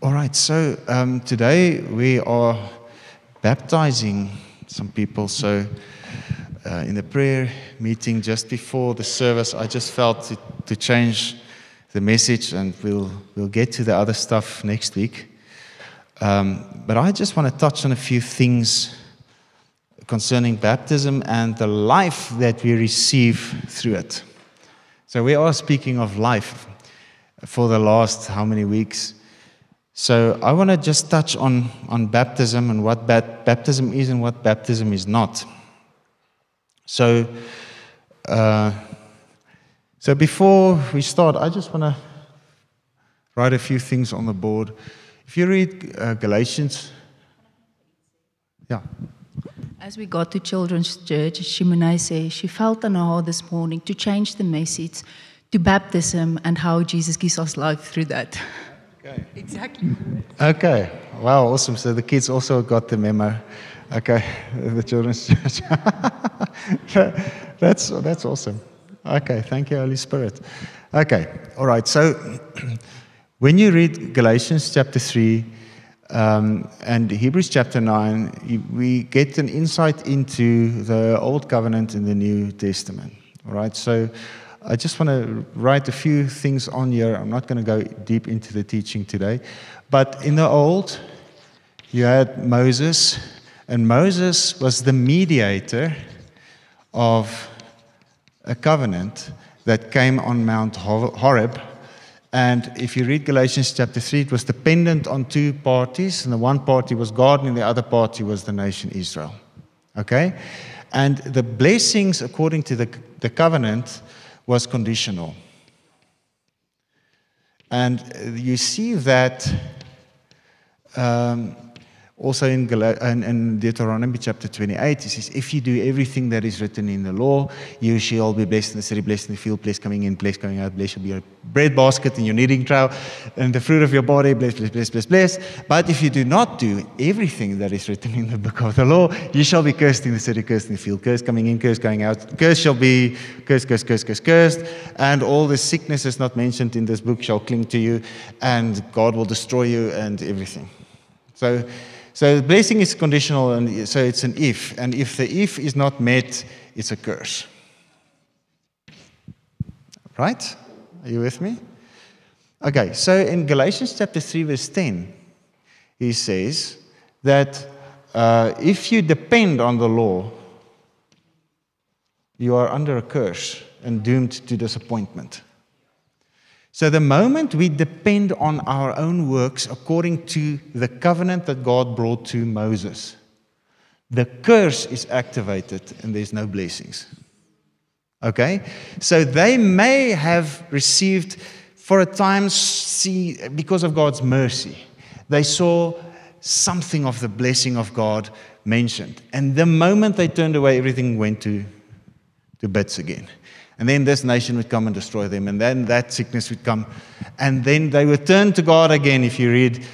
All right, so today we are baptizing some people. So in the prayer meeting just before the service, I just felt to change the message, and we'll get to the other stuff next week. But I just want to touch on a few things concerning baptism and the life that we receive through it. So we are speaking of life for the last how many weeks? So I want to just touch on baptism and what baptism is and what baptism is not. So before we start, I just want to write a few things on the board. If you read Galatians, yeah. As we got to Children's Church, Shimone says she felt on her heart this morning to change the message to baptism and how Jesus gives us life through that. Okay. Exactly. Okay. Wow, awesome. So the kids also got the memo. Okay, the Children's Church. That's awesome. Okay, thank you, Holy Spirit. Okay, all right. So when you read Galatians chapter 3 and Hebrews chapter 9, we get an insight into the Old Covenant and the New Testament. All right, so I just want to write a few things on here. I'm not going to go deep into the teaching today. But in the Old, you had Moses, and Moses was the mediator of a covenant that came on Mount Horeb. And if you read Galatians chapter 3, it was dependent on two parties, and the one party was God, and the other party was the nation Israel. Okay? And the blessings, according to the covenant, was conditional. And you see that also in Deuteronomy chapter 28, it says, if you do everything that is written in the law, you shall be blessed in the city, blessed in the field, blessed coming in, blessed going out, blessed shall be your bread basket and your kneading trough, and the fruit of your body, blessed, blessed, blessed, blessed, blessed. But if you do not do everything that is written in the book of the law, you shall be cursed in the city, cursed in the field, cursed coming in, cursed going out, cursed shall be cursed, cursed, cursed, cursed, cursed, and all the sicknesses not mentioned in this book shall cling to you, and God will destroy you and everything. So the blessing is conditional, and so it's an if. And if the if is not met, it's a curse. Right? Are you with me? Okay, so in Galatians chapter 3, verse 10, he says that if you depend on the law, you are under a curse and doomed to disappointment. So the moment we depend on our own works according to the covenant that God brought to Moses, the curse is activated and there's no blessings. Okay? So they may have received for a time, because of God's mercy, they saw something of the blessing of God mentioned. And the moment they turned away, everything went to bits again. And then this nation would come and destroy them. And then that sickness would come. And then they would turn to God again, if you read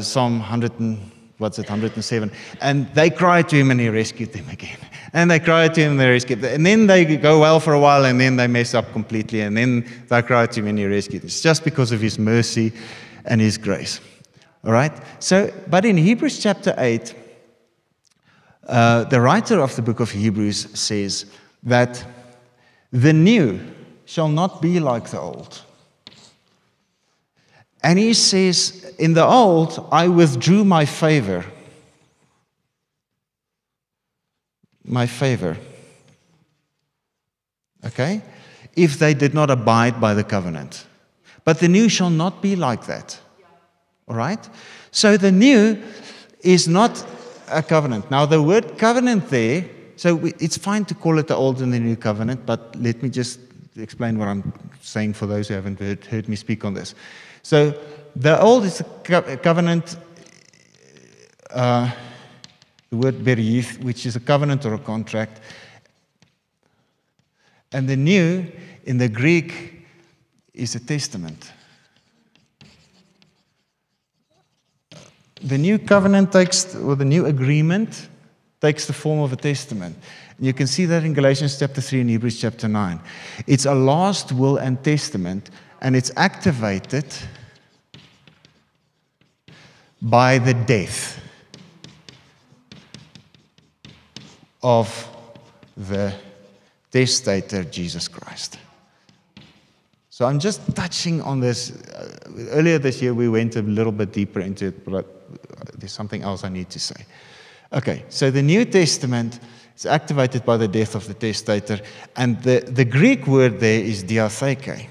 Psalm 107. And they cried to him and he rescued them again. And they cried to him and they rescued them. And then they go well for a while and then they mess up completely. And then they cried to him and he rescued them. It's just because of his mercy and his grace. All right? So, but in Hebrews chapter 8, the writer of the book of Hebrews says that the new shall not be like the old. And he says, in the old, I withdrew my favor. My favor. Okay? If they did not abide by the covenant. But the new shall not be like that. All right? So the new is not a covenant. Now, the word covenant there, so it's fine to call it the Old and the New Covenant, but let me just explain what I'm saying for those who haven't heard me speak on this. So the Old is a covenant, the word berith, which is a covenant or a contract. And the New, in the Greek, is a testament. The New Covenant or the New Agreement takes the form of a testament. And you can see that in Galatians chapter 3 and Hebrews chapter 9. It's a last will and testament, and it's activated by the death of the testator, Jesus Christ. So I'm just touching on this. Earlier this year, we went a little bit deeper into it, but there's something else I need to say. Okay, so the New Testament is activated by the death of the testator, and the Greek word there is diatheke.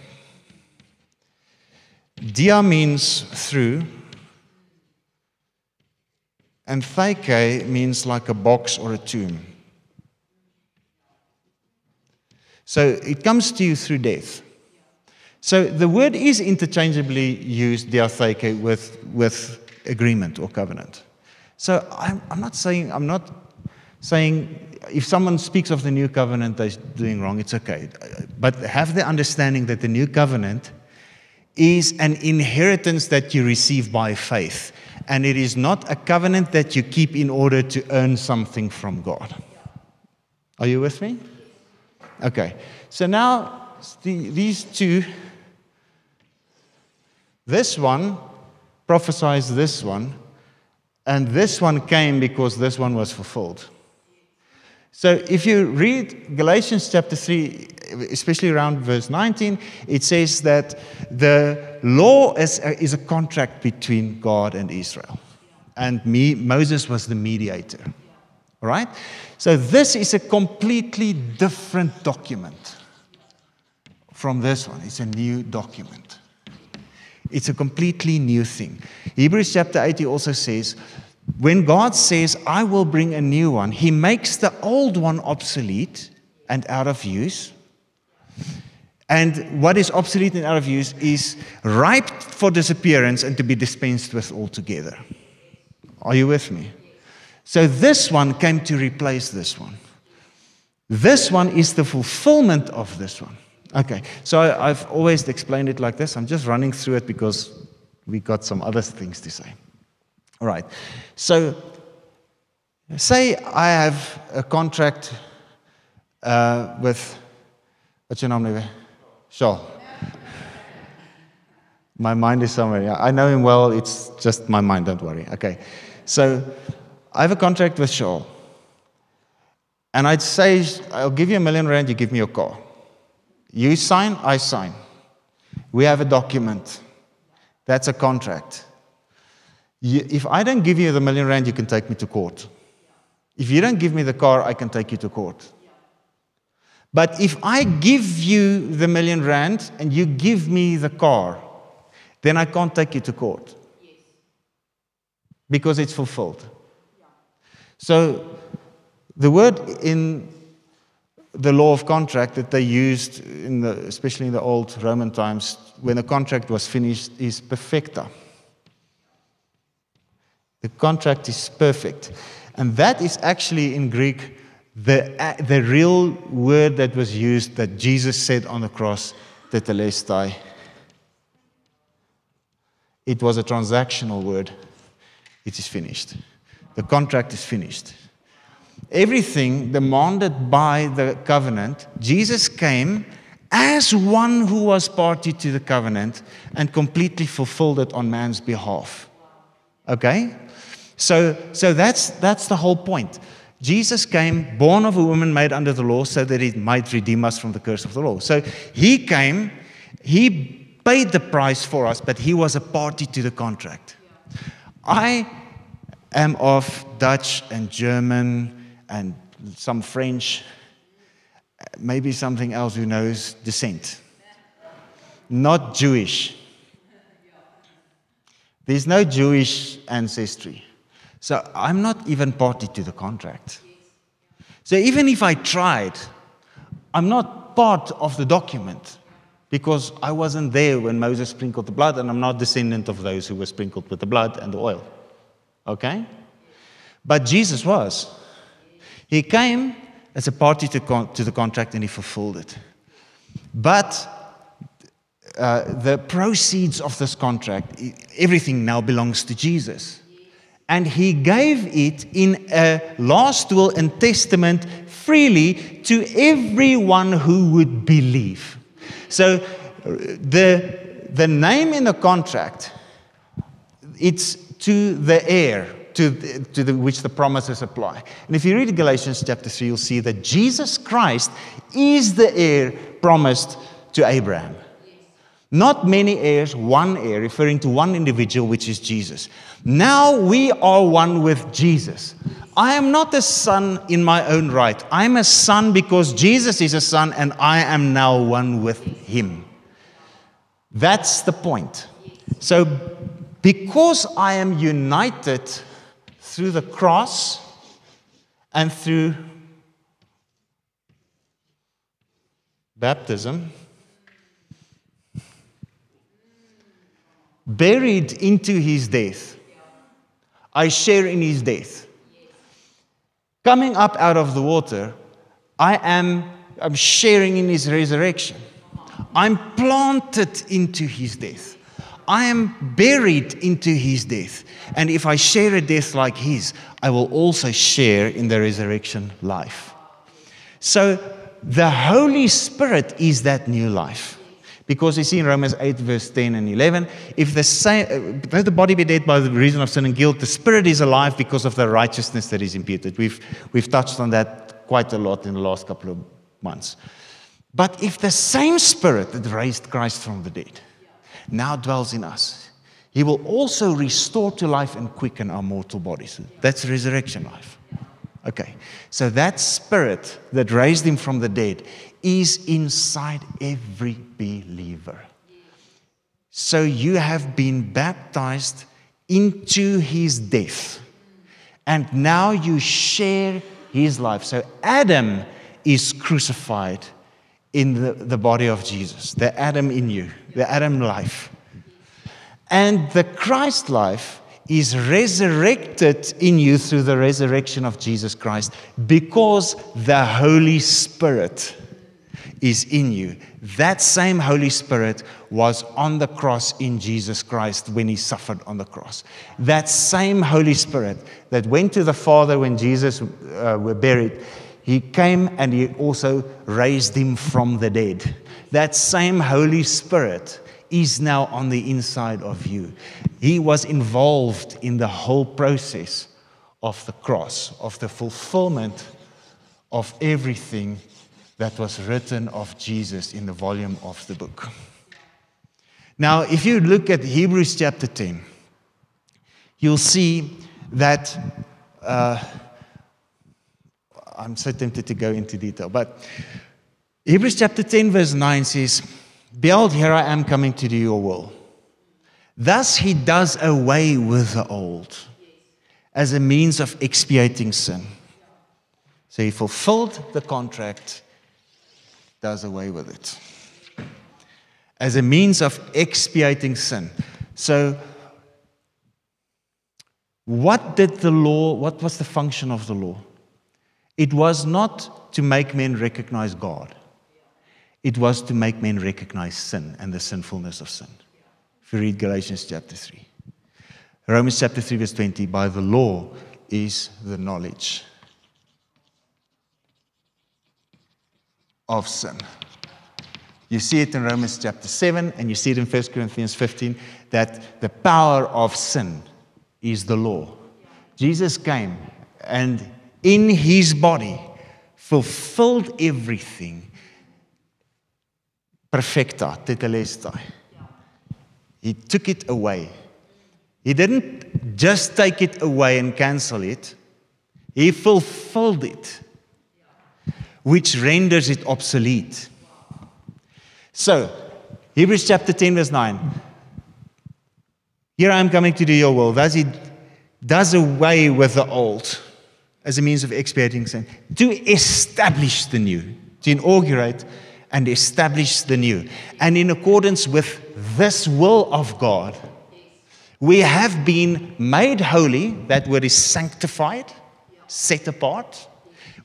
Dia means through, and theke means like a box or a tomb. So it comes to you through death. So the word is interchangeably used, diatheke, with agreement or covenant. So I'm not saying if someone speaks of the new covenant, they're doing wrong, it's okay. But have the understanding that the new covenant is an inheritance that you receive by faith. And it is not a covenant that you keep in order to earn something from God. Are you with me? Okay. So now, these two, this one prophesies this one, and this one came because this one was fulfilled. So if you read Galatians chapter 3, especially around verse 19, it says that the law is a contract between God and Israel. And Moses was the mediator. All right? So this is a completely different document from this one. It's a new document. It's a completely new thing. Hebrews chapter 8 also says, when God says, I will bring a new one, He makes the old one obsolete and out of use. And what is obsolete and out of use is ripe for disappearance and to be dispensed with altogether. Are you with me? So this one came to replace this one. This one is the fulfillment of this one. Okay, so I've always explained it like this. I'm just running through it because we got some other things to say. All right, so say I have a contract with, what's your name, Neve? Shaw. My mind is somewhere. Yeah, I know him well, it's just my mind, don't worry. Okay, so I have a contract with Shaw. And I'd say, I'll give you R1 million, you give me your car. You sign, I sign. We have a document. That's a contract. If I don't give you the R1 million, you can take me to court. If you don't give me the car, I can take you to court. But if I give you the R1 million and you give me the car, then I can't take you to court. Because it's fulfilled. So the word in the law of contract that they used, especially in the old Roman times, when a contract was finished, is perfecta. The contract is perfect. And that is actually in Greek the real word that was used that Jesus said on the cross, tetelestai. It was a transactional word. It is finished. The contract is finished. Everything demanded by the covenant, Jesus came as one who was party to the covenant and completely fulfilled it on man's behalf. Okay? So that's the whole point. Jesus came, born of a woman made under the law, so that He might redeem us from the curse of the law. So He came, He paid the price for us, but He was a party to the contract. I am of Dutch and German and some French, maybe something else, who knows, descent. Not Jewish. There's no Jewish ancestry. So I'm not even party to the contract. So even if I tried, I'm not part of the document because I wasn't there when Moses sprinkled the blood, and I'm not descendant of those who were sprinkled with the blood and the oil. Okay? But Jesus was. He came as a party to the contract and He fulfilled it. But the proceeds of this contract, everything now belongs to Jesus. And He gave it in a last will and testament freely to everyone who would believe. So the name in the contract, it's to the heir which the promises apply. And if you read Galatians chapter 3, you'll see that Jesus Christ is the heir promised to Abraham. Not many heirs, one heir, referring to one individual, which is Jesus. Now we are one with Jesus. I am not a son in my own right. I'm a son because Jesus is a son, and I am now one with him. That's the point. So, because I am united through the cross and through baptism, buried into his death, I share in his death. Coming up out of the water, I'm sharing in his resurrection. I'm planted into his death. I am buried into his death. And if I share a death like his, I will also share in the resurrection life. So the Holy Spirit is that new life. Because you see in Romans 8, verse 10 and 11, if the body be dead by the reason of sin and guilt, the spirit is alive because of the righteousness that is imputed. We've touched on that quite a lot in the last couple of months. But if the same spirit that raised Christ from the dead now dwells in us, he will also restore to life and quicken our mortal bodies. That's resurrection life. Okay, so that spirit that raised him from the dead is inside every believer. So you have been baptized into his death. And now you share his life. So Adam is crucified in the body of Jesus. The Adam in you, the Adam life. And the Christ life is resurrected in you through the resurrection of Jesus Christ, because the Holy Spirit is in you. That same Holy Spirit was on the cross in Jesus Christ when he suffered on the cross. That same Holy Spirit that went to the Father when Jesus was buried, he came and he also raised him from the dead. That same Holy Spirit is now on the inside of you. He was involved in the whole process of the cross, of the fulfillment of everything that was written of Jesus in the volume of the book. Now, if you look at Hebrews chapter 10, you'll see that, I'm so tempted to go into detail, but Hebrews chapter 10 verse 9 says, "Behold, here I am coming to do your will." Thus he does away with the old as a means of expiating sin. So he fulfilled the contract, does away with it. As a means of expiating sin. So what was the function of the law? It was not to make men recognize God. It was to make men recognize sin and the sinfulness of sin. If you read Galatians chapter 3. Romans chapter 3 verse 20, by the law is the knowledge of sin. You see it in Romans chapter 7, and you see it in 1 Corinthians 15, that the power of sin is the law. Jesus came and in his body fulfilled everything. Perfecta, tetelestai. He took it away. He didn't just take it away and cancel it. He fulfilled it, which renders it obsolete. So, Hebrews chapter 10 verse 9. Here I am coming to do your will. Thus he does away with the old as a means of expiating sin, to establish the new, to inaugurate and establish the new. And in accordance with this will of God, we have been made holy. That word is sanctified, set apart.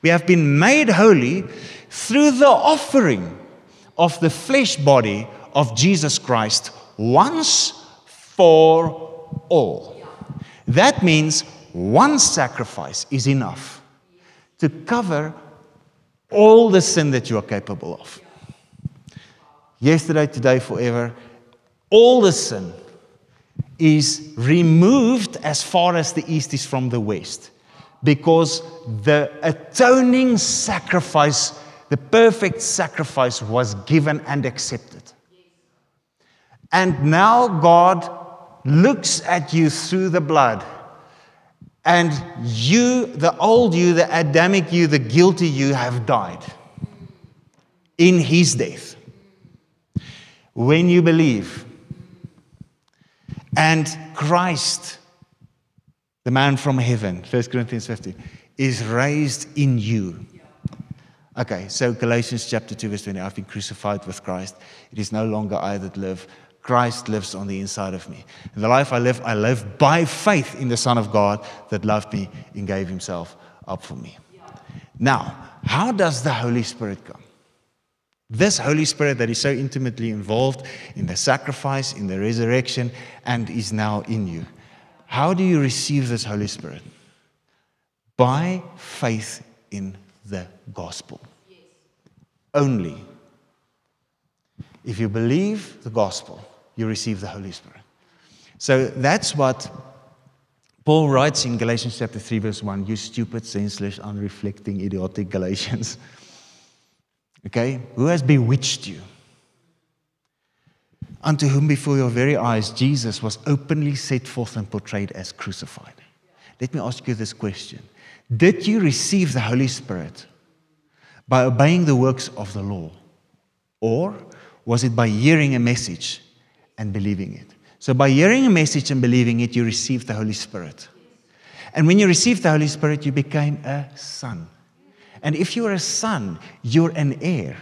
We have been made holy through the offering of the flesh body of Jesus Christ once for all. That means one sacrifice is enough to cover all the sin that you are capable of. Yesterday, today, forever, all the sin is removed as far as the east is from the west. Because the atoning sacrifice, the perfect sacrifice, was given and accepted. And now God looks at you through the blood. And you, the old you, the Adamic you, the guilty you, have died in His death. When you believe, and Christ, the man from heaven, 1 Corinthians 15, is raised in you. Okay, so Galatians chapter 2, verse 20, I've been crucified with Christ. It is no longer I that live. Christ lives on the inside of me. And the life I live by faith in the Son of God that loved me and gave Himself up for me. Now, how does the Holy Spirit come? This Holy Spirit that is so intimately involved in the sacrifice, in the resurrection, and is now in you. How do you receive this Holy Spirit? By faith in the gospel. Only. If you believe the gospel, you receive the Holy Spirit. So that's what Paul writes in Galatians chapter 3, verse 1. You stupid, senseless, unreflecting, idiotic Galatians. Okay? Who has bewitched you? Unto whom before your very eyes Jesus was openly set forth and portrayed as crucified. Let me ask you this question. Did you receive the Holy Spirit by obeying the works of the law? Or was it by hearing a message and believing it? So by hearing a message and believing it, you received the Holy Spirit. And when you received the Holy Spirit, you became a son. And if you're a son, you're an heir.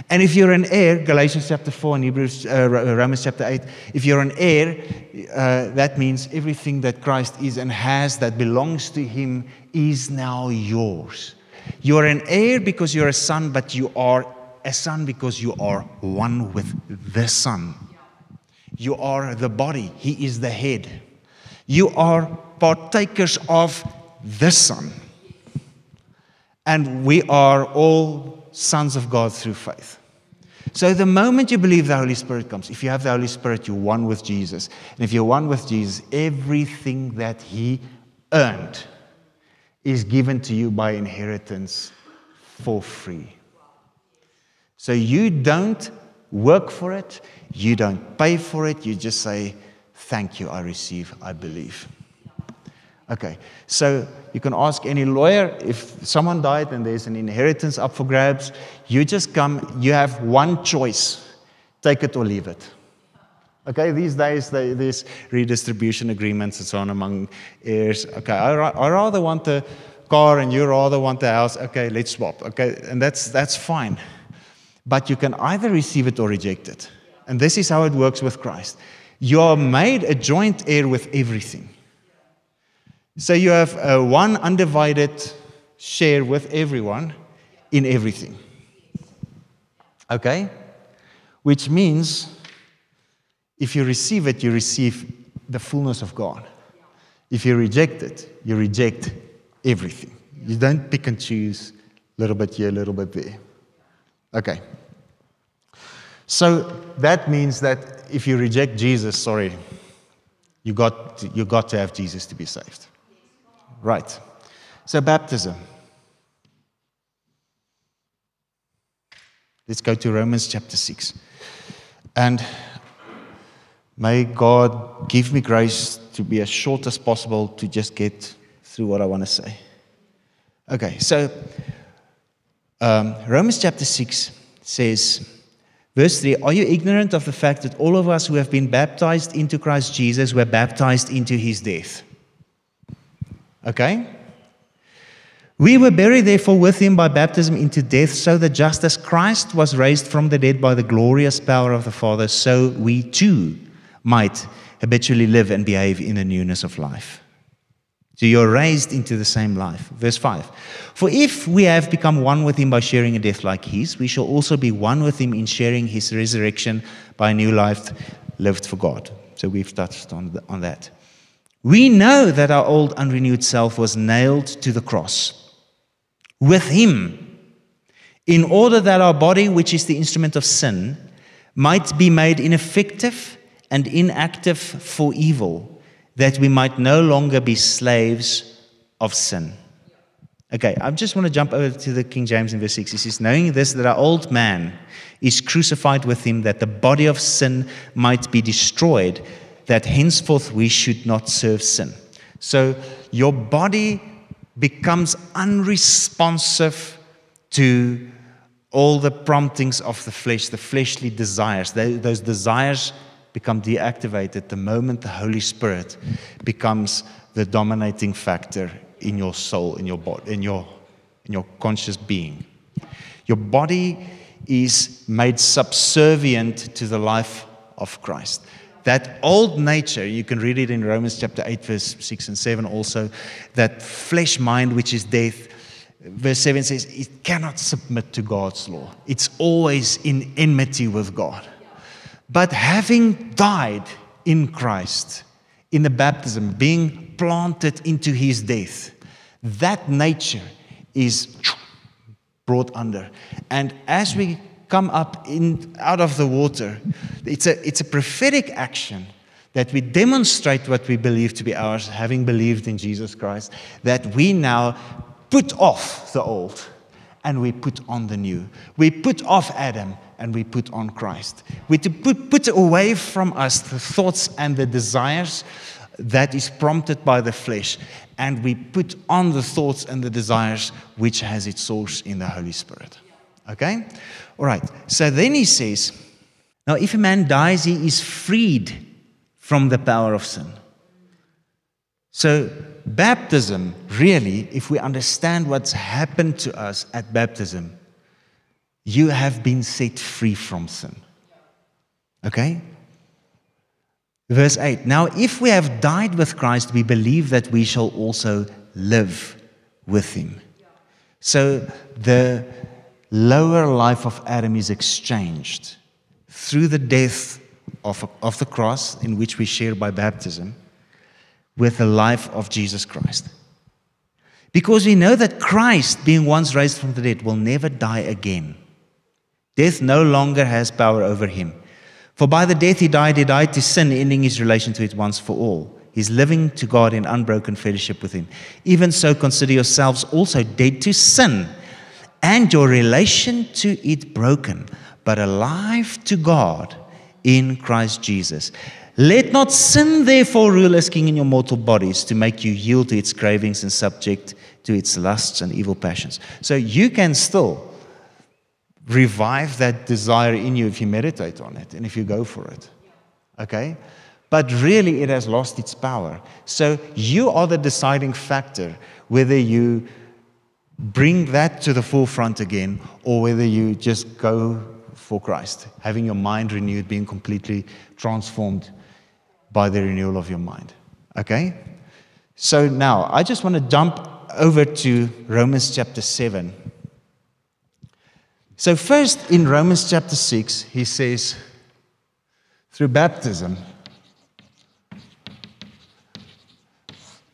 And if you're an heir, Galatians chapter 4 and Romans chapter 8, if you're an heir, that means everything that Christ is and has that belongs to Him is now yours. You're an heir because you're a son, but you are a son because you are one with the Son. You are the body. He is the head. You are partakers of the Son. And we are all sons of God through faith. So the moment you believe the Holy Spirit comes, if you have the Holy Spirit, you're one with Jesus. And if you're one with Jesus, everything that He earned is given to you by inheritance for free. So you don't work for it. You don't pay for it. You just say, thank you, I receive, I believe. Okay, so you can ask any lawyer, if someone died and there's an inheritance up for grabs, you just come, you have one choice, take it or leave it. Okay, these days there's redistribution agreements and so on among heirs. Okay, I rather want the car and you rather want the house. Okay, let's swap. Okay, and that's fine. But you can either receive it or reject it. And this is how it works with Christ. You are made a joint heir with everything. So you have one undivided share with everyone in everything. Okay? Which means if you receive it, you receive the fullness of God. If you reject it, you reject everything. You don't pick and choose a little bit here, a little bit there. Okay. So that means that if you reject Jesus, you got to have Jesus to be saved. Right. So baptism. Let's go to Romans chapter 6. And may God give me grace to be as short as possible to just get through what I want to say. Okay, so Romans chapter 6 says, verse 3, are you ignorant of the fact that all of us who have been baptized into Christ Jesus were baptized into His death? Okay? We were buried therefore with Him by baptism into death, so that just as Christ was raised from the dead by the glorious power of the Father, so we too might habitually live and behave in the newness of life. So you're raised into the same life. Verse 5. For if we have become one with Him by sharing a death like His, we shall also be one with Him in sharing His resurrection by a new life lived for God. So we've touched on that. We know that our old unrenewed self was nailed to the cross with Him, in order that our body, which is the instrument of sin, might be made ineffective and inactive for evil, that we might no longer be slaves of sin. Okay, I just want to jump over to the King James in verse 6. He says, knowing this, that our old man is crucified with him, that the body of sin might be destroyed, that henceforth we should not serve sin. So your body becomes unresponsive to all the promptings of the flesh, the fleshly desires. Those desires become deactivated the moment the Holy Spirit becomes the dominating factor in your soul, in your body, in your conscious being. Your body is made subservient to the life of Christ. That old nature, you can read it in Romans chapter 8, verse 6 and 7 also, that flesh mind which is death. Verse 7 says, it cannot submit to God's law. It's always in enmity with God. But having died in Christ, in the baptism, being planted into his death, that nature is brought under. And as we come up out of the water, it's a prophetic action that we demonstrate what we believe to be ours, having believed in Jesus Christ, that we now put off the old and we put on the new. We put off Adam and we put on Christ. We to put away from us the thoughts and the desires that is prompted by the flesh, and we put on the thoughts and the desires which has its source in the Holy Spirit. Okay? All right. So then he says, now if a man dies, he is freed from the power of sin. So baptism, really, if we understand what's happened to us at baptism, you have been set free from sin. Okay? Verse 8, now if we have died with Christ, we believe that we shall also live with him. So the lower life of Adam is exchanged through the death of the cross, in which we share by baptism, with the life of Jesus Christ. Because we know that Christ, being once raised from the dead, will never die again. Death no longer has power over him. For by the death he died to sin, ending his relation to it once for all. He's living to God in unbroken fellowship with him. Even so, consider yourselves also dead to sin, and your relation to it broken, but alive to God in Christ Jesus. Let not sin therefore rule as king in your mortal bodies, to make you yield to its cravings and subject to its lusts and evil passions. So you can still revive that desire in you if you meditate on it and if you go for it. Okay? But really it has lost its power. So you are the deciding factor whether you bring that to the forefront again or whether you just go for Christ, having your mind renewed, being completely transformed by the renewal of your mind. Okay? So now, I just want to jump over to Romans chapter 7. So first, in Romans chapter 6, he says, through baptism,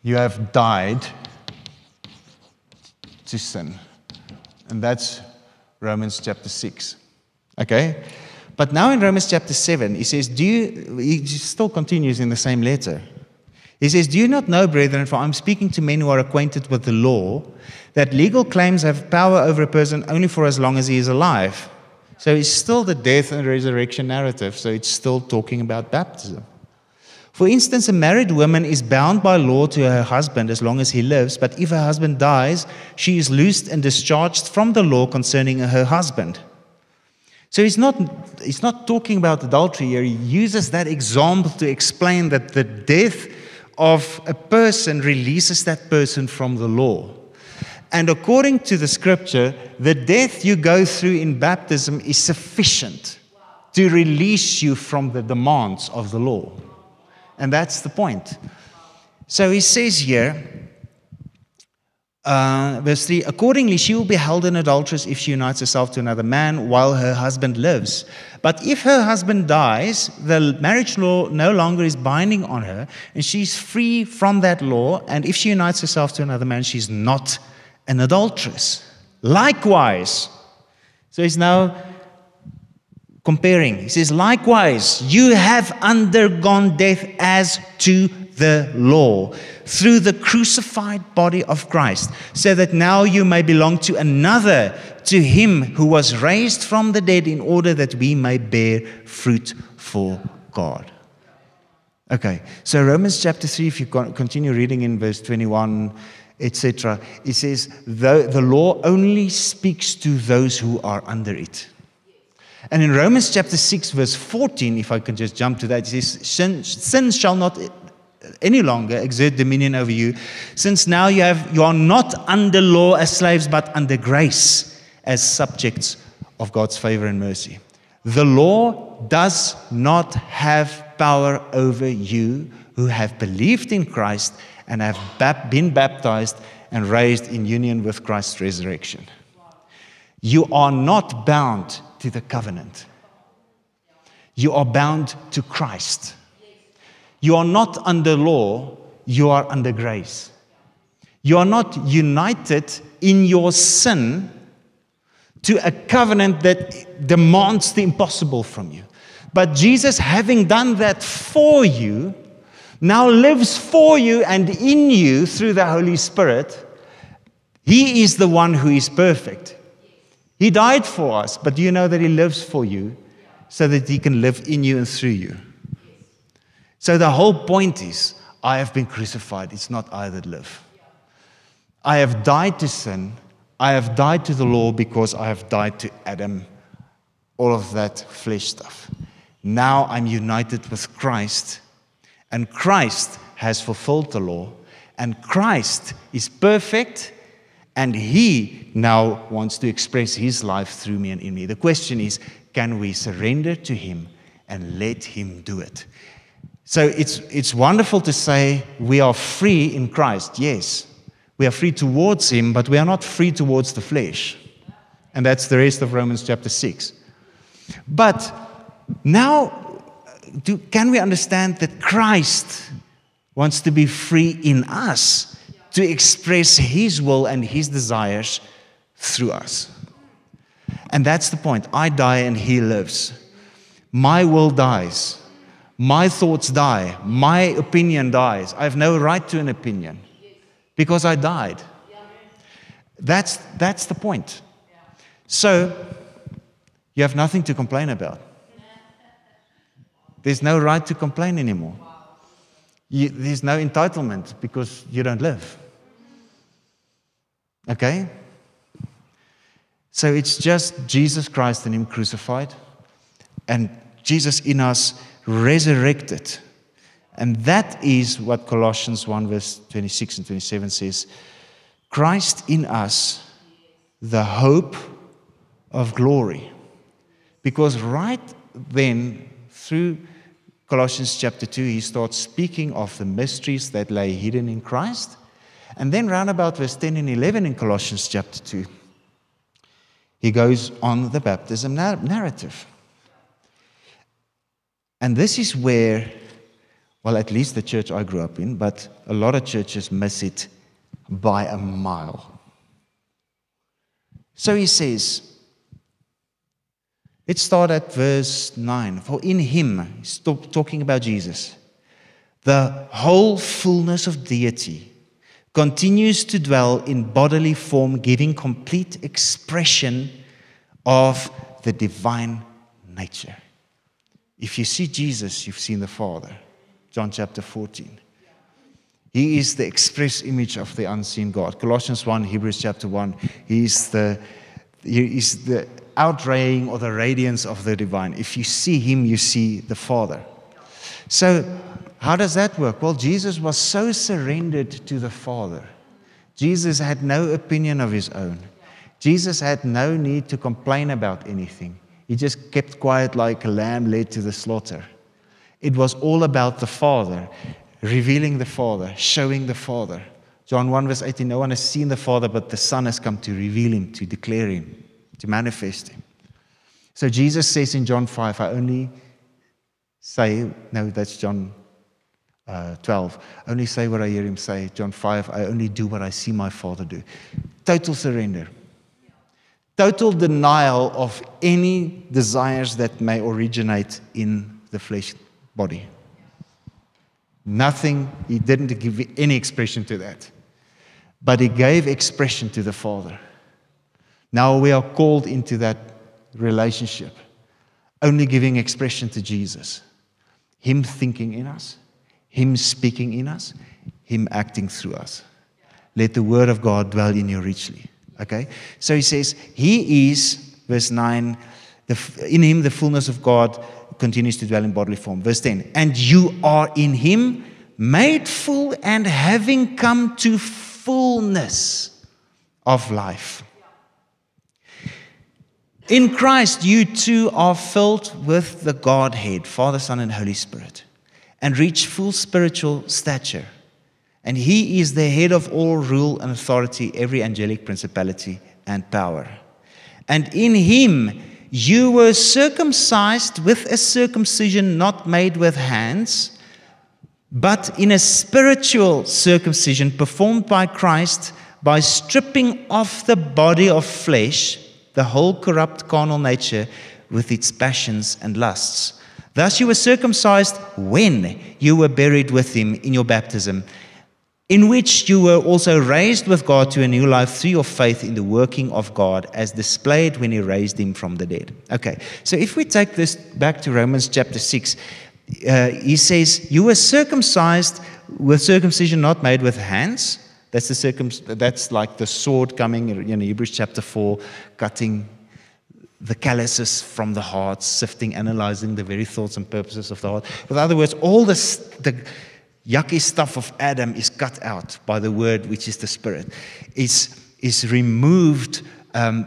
you have died to sin. And that's Romans chapter 6. Okay? But now in Romans chapter 7, he says, he still continues in the same letter. He says, do you not know, brethren, for I'm speaking to men who are acquainted with the law, that legal claims have power over a person only for as long as he is alive? So it's still the death and resurrection narrative, so it's still talking about baptism. For instance, a married woman is bound by law to her husband as long as he lives, but if her husband dies, she is loosed and discharged from the law concerning her husband. So he's not talking about adultery here. He uses that example to explain that the death of a person releases that person from the law. And according to the scripture, the death you go through in baptism is sufficient to release you from the demands of the law. And that's the point. So he says here, verse 3, accordingly she will be held an adulteress if she unites herself to another man while her husband lives. But if her husband dies, the marriage law no longer is binding on her, and she's free from that law. And if she unites herself to another man, she's not an adulteress. Likewise, so he's now comparing. He says, likewise, you have undergone death as to the law, through the crucified body of Christ, so that now you may belong to another, to him who was raised from the dead, in order that we may bear fruit for God. Okay, so Romans chapter 3, if you continue reading in verse 21, etc., it says, the law only speaks to those who are under it. And in Romans chapter 6, verse 14, if I can just jump to that, it says, sin shall not any longer exert dominion over you, since now you are not under law as slaves, but under grace as subjects of God's favor and mercy. The law does not have power over you who have believed in Christ and have been baptized and raised in union with Christ's resurrection. You are not bound to the covenant. You are bound to Christ. You are not under law, you are under grace. You are not united in your sin to a covenant that demands the impossible from you. But Jesus, having done that for you, now lives for you and in you through the Holy Spirit. He is the one who is perfect. He died for us, but you know that He lives for you so that He can live in you and through you. So the whole point is, I have been crucified. It's not I that live. I have died to sin. I have died to the law because I have died to Adam, all of that flesh stuff. Now I'm united with Christ, and Christ has fulfilled the law, and Christ is perfect, and He now wants to express His life through me and in me. The question is, can we surrender to Him and let Him do it? So it's wonderful to say we are free in Christ. Yes, we are free towards Him, but we are not free towards the flesh. And that's the rest of Romans chapter 6. But now, can we understand that Christ wants to be free in us to express His will and His desires through us? And that's the point. I die and He lives. My will dies. My thoughts die. My opinion dies. I have no right to an opinion because I died. That's the point. So, you have nothing to complain about. There's no right to complain anymore. There's no entitlement because you don't live. Okay? So it's just Jesus Christ and Him crucified, and Jesus in us resurrected. And that is what Colossians 1 verse 26 and 27 says. Christ in us, the hope of glory. Because right then, through Colossians chapter 2, he starts speaking of the mysteries that lay hidden in Christ. And then round about verse 10 and 11 in Colossians chapter 2, he goes on the baptism narrative. And this is where, well, at least the church I grew up in, but a lot of churches miss it by a mile. So he says, let's start at verse 9. For in Him, he's talking about Jesus, the whole fullness of deity continues to dwell in bodily form, giving complete expression of the divine nature. If you see Jesus, you've seen the Father. John chapter 14. He is the express image of the unseen God. Colossians 1, Hebrews chapter 1, He is the outraying or the radiance of the divine. If you see Him, you see the Father. So, how does that work? Well, Jesus was so surrendered to the Father. Jesus had no opinion of His own. Jesus had no need to complain about anything. He just kept quiet like a lamb led to the slaughter. It was all about the Father, revealing the Father, showing the Father. John 1 verse 18, no one has seen the Father, but the Son has come to reveal Him, to declare Him, to manifest Him. So Jesus says in John 5, I only say, no, that's John 12, only say what I hear Him say. John 5, I only do what I see my Father do. Total surrender. Total denial of any desires that may originate in the flesh body. Nothing, he didn't give any expression to that. But he gave expression to the Father. Now we are called into that relationship, only giving expression to Jesus. Him thinking in us, Him speaking in us, Him acting through us. Let the word of God dwell in you richly. Okay? So he says, He is, verse 9, in Him the fullness of God continues to dwell in bodily form. Verse 10, and you are in Him, made full and having come to fullness of life. In Christ, you too are filled with the Godhead, Father, Son, and Holy Spirit, and reach full spiritual stature. And He is the head of all rule and authority, every angelic principality and power. And in Him you were circumcised with a circumcision not made with hands, but in a spiritual circumcision performed by Christ by stripping off the body of flesh, the whole corrupt carnal nature with its passions and lusts. Thus you were circumcised when you were buried with Him in your baptism, in which you were also raised with God to a new life through your faith in the working of God as displayed when He raised Him from the dead. Okay, so if we take this back to Romans chapter 6, he says, you were circumcised with circumcision not made with hands. That's like the sword coming in Hebrews chapter 4, cutting the calluses from the heart, sifting, analyzing the very thoughts and purposes of the heart. In other words, all the yucky stuff of Adam is cut out by the word, which is the Spirit. Is removed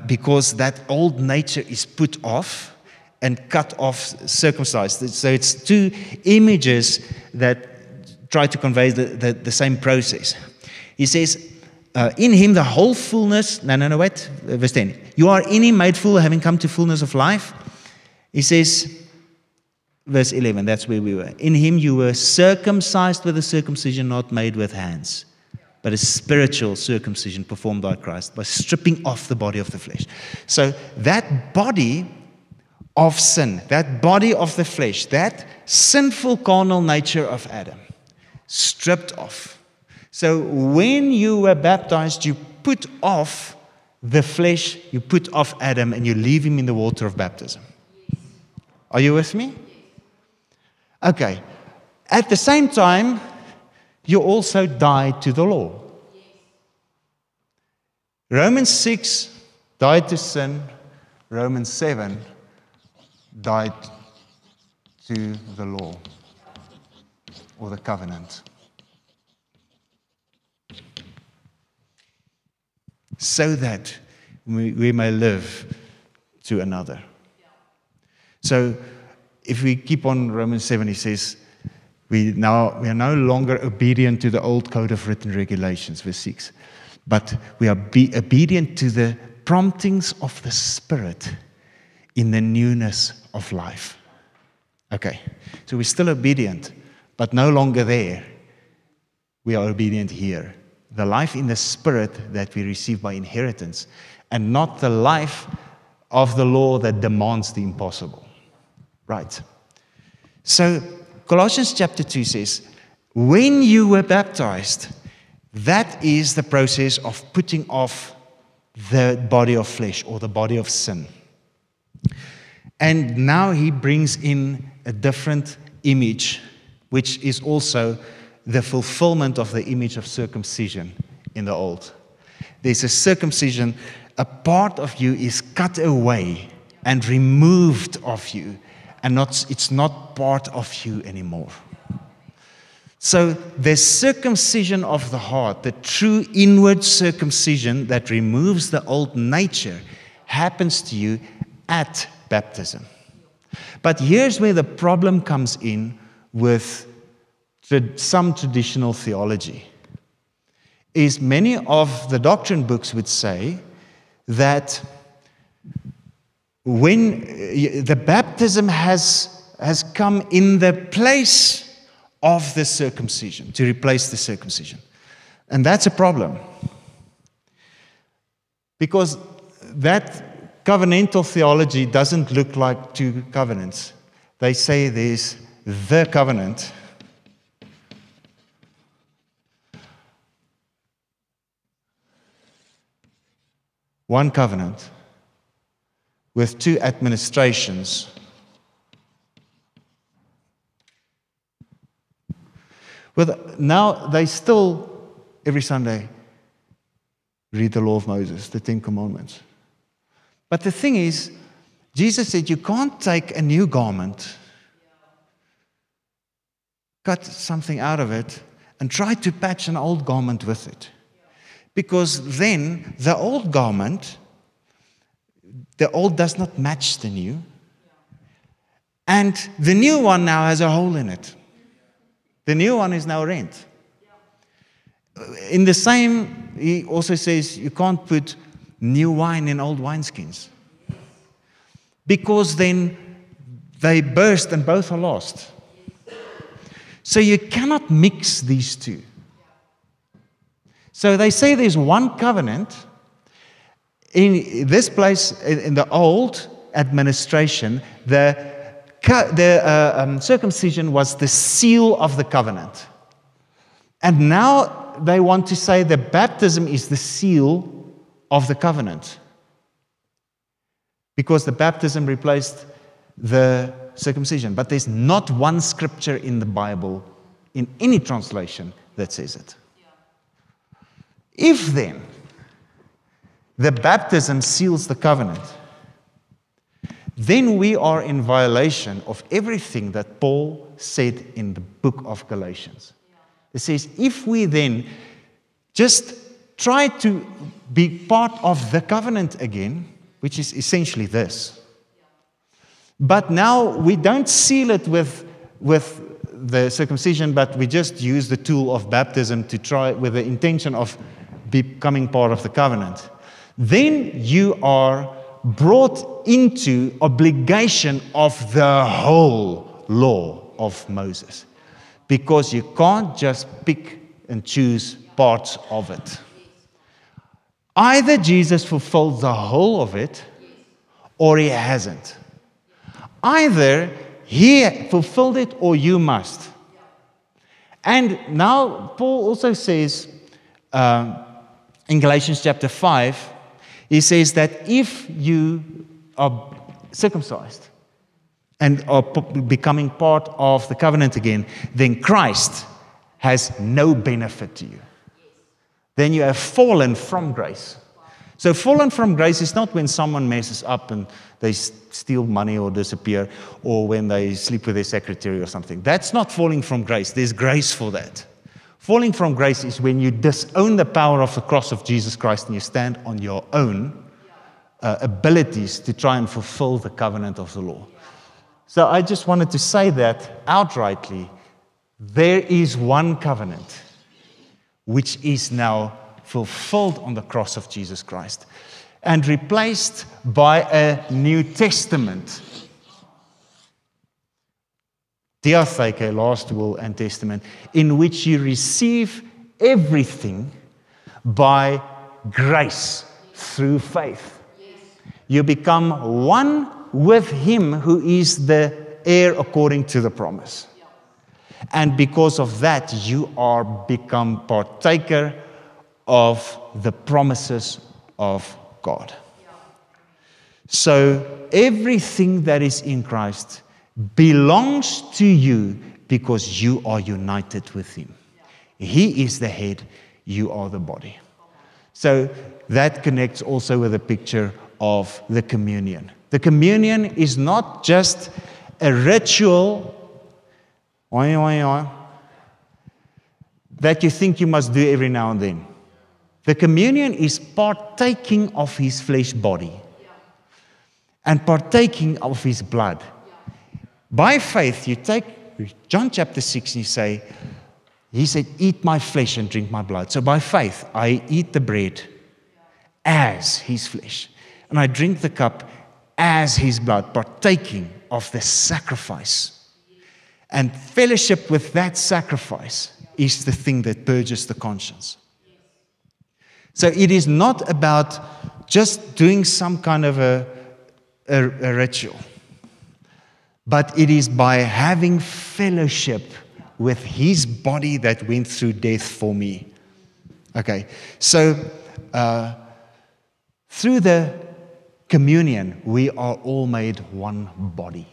because that old nature is put off and cut off, circumcised. So it's two images that try to convey the same process. He says, in Him the whole fullness, wait, verse 10. You are in Him made full, having come to fullness of life. He says, verse 11, that's where we were. In Him you were circumcised with a circumcision not made with hands, but a spiritual circumcision performed by Christ, by stripping off the body of the flesh. So that body of sin, that body of the flesh, that sinful carnal nature of Adam, stripped off. So when you were baptized, you put off the flesh, you put off Adam, and you leave him in the water of baptism. Are you with me? Okay. At the same time, you also died to the law. Romans 6 died to sin. Romans 7 died to the law or the covenant. So that we may live to another. So if we keep on Romans 7, he says, we are no longer obedient to the old code of written regulations, verse 6, but we are obedient to the promptings of the Spirit in the newness of life. Okay, so we're still obedient, but no longer there. We are obedient here. The life in the Spirit that we receive by inheritance, and not the life of the law that demands the impossible. Right. So Colossians chapter 2 says, when you were baptized, that is the process of putting off the body of flesh or the body of sin. And now he brings in a different image, which is also the fulfillment of the image of circumcision in the old. There's a circumcision, a part of you is cut away and removed of you, and it's not part of you anymore. So the circumcision of the heart, the true inward circumcision that removes the old nature, happens to you at baptism. But here's where the problem comes in with some traditional theology, is many of the doctrine books would say that when the baptism has come in the place of the circumcision, to replace the circumcision. And that's a problem. Because that covenantal theology doesn't look like two covenants. They say there's the covenant. One covenant with two administrations. Now they still, every Sunday, read the law of Moses, the Ten Commandments. But the thing is, Jesus said you can't take a new garment, cut something out of it, and try to patch an old garment with it. Because then the old garment, the old does not match the new. And the new one now has a hole in it. The new one is now rent. In the same, he also says you can't put new wine in old wineskins. Because then they burst and both are lost. So you cannot mix these two. So they say there's one covenant. In this place, in the old administration, the circumcision was the seal of the covenant. And now they want to say the baptism is the seal of the covenant. Because the baptism replaced the circumcision. But there's not one scripture in the Bible, in any translation, that says it. If then the baptism seals the covenant, then we are in violation of everything that Paul said in the book of Galatians. It says, if we then just try to be part of the covenant again, which is essentially this, but now we don't seal it with the circumcision, but we just use the tool of baptism to try with the intention of becoming part of the covenant, then you are brought into obligation of the whole law of Moses. Because you can't just pick and choose parts of it. Either Jesus fulfilled the whole of it, or he hasn't. Either he fulfilled it, or you must. And now Paul also says, in Galatians chapter 5, he says that if you are circumcised and are becoming part of the covenant again, then Christ has no benefit to you. Then you have fallen from grace. So fallen from grace is not when someone messes up and they steal money or disappear, or when they sleep with their secretary or something. That's not falling from grace. There's grace for that. Falling from grace is when you disown the power of the cross of Jesus Christ and you stand on your own abilities to try and fulfill the covenant of the law. So I just wanted to say that outrightly. There is one covenant which is now fulfilled on the cross of Jesus Christ and replaced by a New Testament. Diatheke, last will and testament, in which you receive everything by grace through faith. You become one with him who is the heir according to the promise. And because of that, you are become partaker of the promises of God. So everything that is in Christ belongs to you because you are united with him. He is the head, you are the body. So that connects also with the picture of the communion. The communion is not just a ritual that you think you must do every now and then. The communion is partaking of his flesh body and partaking of his blood. By faith, you take John chapter 6 and you say, he said, eat my flesh and drink my blood. So by faith, I eat the bread as his flesh. And I drink the cup as his blood, partaking of the sacrifice. And fellowship with that sacrifice is the thing that purges the conscience. So it is not about just doing some kind of a a ritual, but it is by having fellowship with his body that went through death for me. Okay, so through the communion, we are all made one body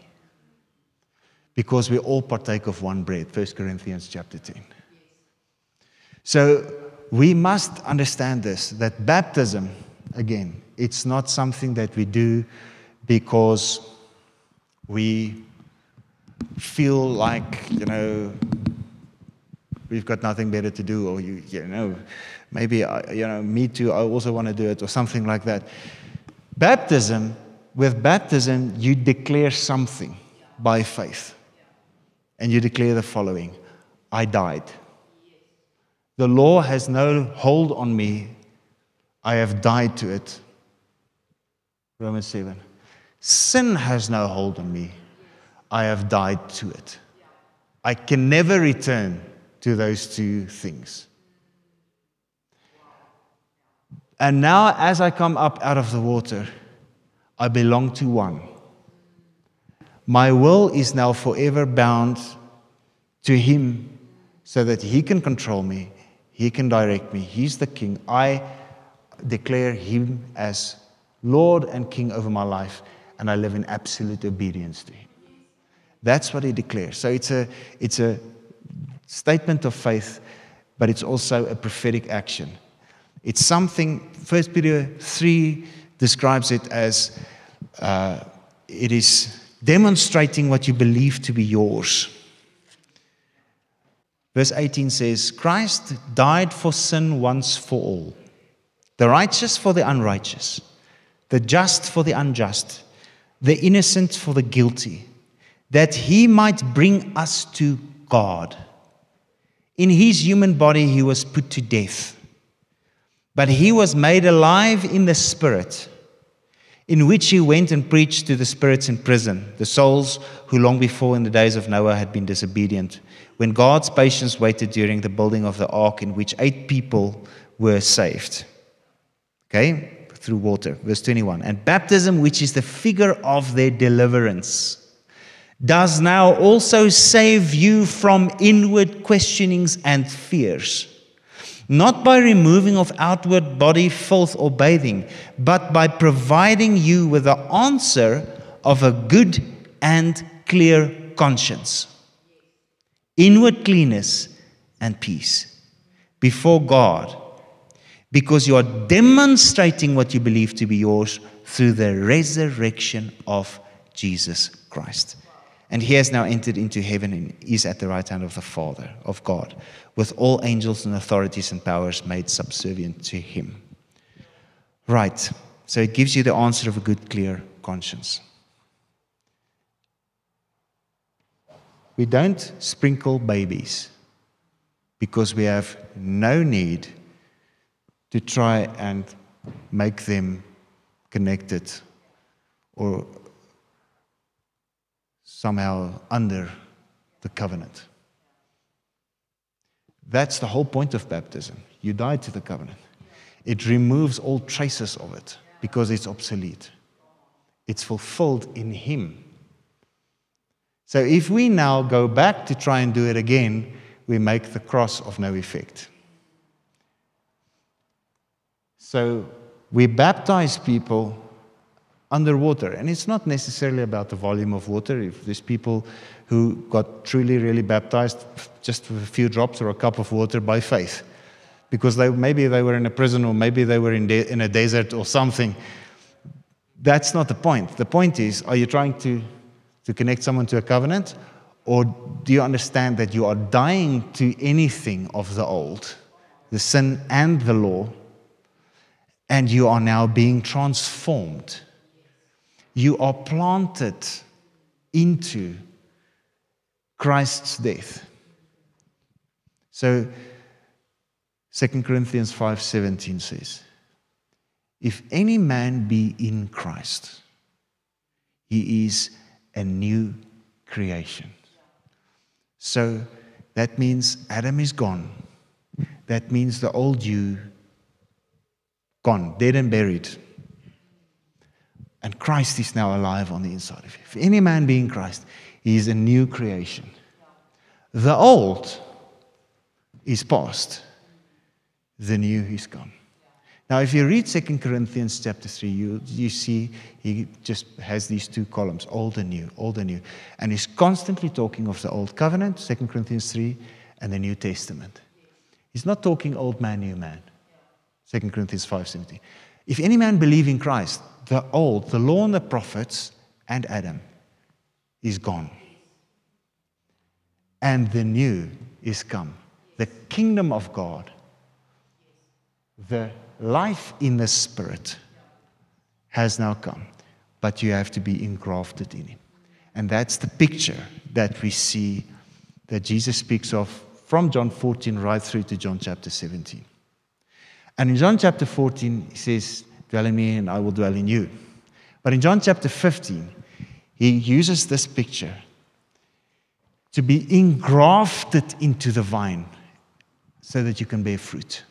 because we all partake of one bread, 1 Corinthians chapter 10. So we must understand this, that baptism, again, it's not something that we do because we feel like, we've got nothing better to do, or maybe, me too, I also want to do it, or something like that. With baptism, you declare something by faith. And you declare the following: I died. The law has no hold on me. I have died to it. Romans 7. Sin has no hold on me. I have died to it. I can never return to those two things. And now, as I come up out of the water, I belong to one. My will is now forever bound to him so that he can control me, he can direct me. He's the king. I declare him as Lord and King over my life, and I live in absolute obedience to him. That's what he declares. So it's a statement of faith, but it's also a prophetic action. It's something, 1 Peter 3 describes it as it is demonstrating what you believe to be yours. Verse 18 says, Christ died for sin once for all, the righteous for the unrighteous, the just for the unjust, the innocent for the guilty, that he might bring us to God. In his human body he was put to death, but he was made alive in the Spirit, in which he went and preached to the spirits in prison, the souls who long before in the days of Noah had been disobedient, when God's patience waited during the building of the ark, in which 8 people were saved. Okay, through water. Verse 21. And baptism, which is the figure of their deliverance, does now also save you from inward questionings and fears, not by removing of outward body filth or bathing, but by providing you with the answer of a good and clear conscience, inward cleanness and peace before God, because you are demonstrating what you believe to be yours through the resurrection of Jesus Christ. And he has now entered into heaven and is at the right hand of the Father, of God, with all angels and authorities and powers made subservient to him. Right. So it gives you the answer of a good, clear conscience. We don't sprinkle babies because we have no need to try and make them connected or somehow under the covenant. That's the whole point of baptism. You die to the covenant. It removes all traces of it because it's obsolete. It's fulfilled in him. So if we now go back to try and do it again, we make the cross of no effect. So we baptize people underwater. And it's not necessarily about the volume of water. If there's people who got truly, really baptized just with a few drops or a cup of water by faith, because maybe they were in a prison or maybe they were in a desert or something. That's not the point. The point is, are you trying to connect someone to a covenant, or do you understand that you are dying to anything of the old, the sin and the law, and you are now being transformed? You are planted into Christ's death. So 2 Corinthians 5:17 says, if any man be in Christ, he is a new creation. So that means Adam is gone. That means the old you gone, dead and buried. And Christ is now alive on the inside of you. If any man be in Christ, he is a new creation. The old is past. The new is come. Now, if you read 2 Corinthians chapter 3, you see he just has these two columns, old and new, old and new. And he's constantly talking of the old covenant, 2 Corinthians 3, and the New Testament. He's not talking old man, new man. 2 Corinthians 5:17. If any man believe in Christ, the old, the law and the prophets, and Adam is gone. And the new is come. The kingdom of God, the life in the Spirit has now come. But you have to be engrafted in Him. And that's the picture that we see that Jesus speaks of from John 14 right through to John chapter 17. And in John chapter 14, he says, dwell in me and I will dwell in you. But in John chapter 15, he uses this picture to be engrafted into the vine so that you can bear fruit.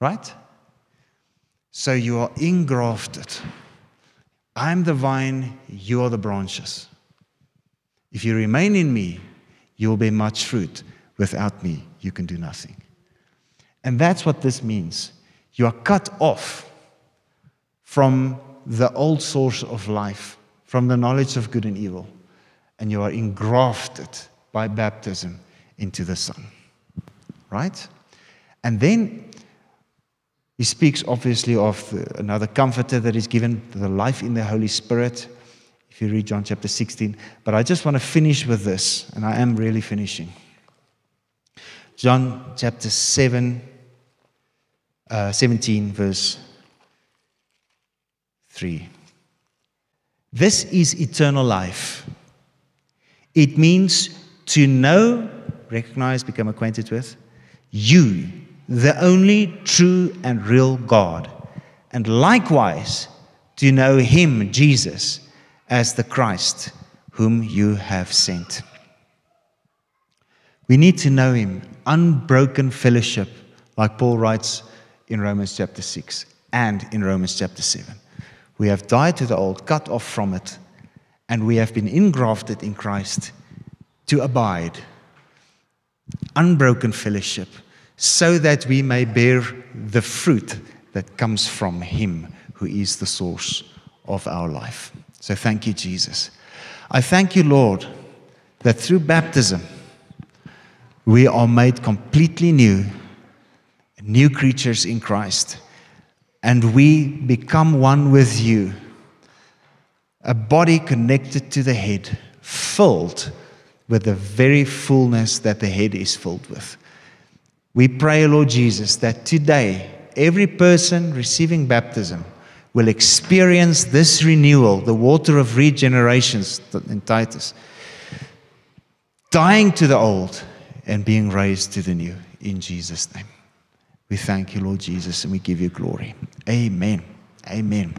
Right? So you are engrafted. I'm the vine, you are the branches. If you remain in me, you will bear much fruit. Without me, you can do nothing. And that's what this means. You are cut off from the old source of life, from the knowledge of good and evil, and you are engrafted by baptism into the Son. Right? And then he speaks obviously of another comforter that is given, the life in the Holy Spirit, if you read John chapter 16. But I just want to finish with this, and I am really finishing. John chapter 17, verse 3. This is eternal life. It means to know, recognize, become acquainted with, you, the only true and real God, and likewise to know Him, Jesus, as the Christ whom you have sent. We need to know Him, unbroken fellowship, like Paul writes in Romans chapter 6 and in Romans chapter 7. We have died to the old, cut off from it, and we have been engrafted in Christ to abide. Unbroken fellowship, so that we may bear the fruit that comes from Him, who is the source of our life. So thank you, Jesus. I thank you, Lord, that through baptism, we are made completely new creatures in Christ, and we become one with you, a body connected to the head, filled with the very fullness that the head is filled with. We pray, Lord Jesus, that today every person receiving baptism will experience this renewal, the water of regeneration in Titus, dying to the old and being raised to the new, in Jesus' name. We thank you, Lord Jesus, and we give you glory. Amen. Amen.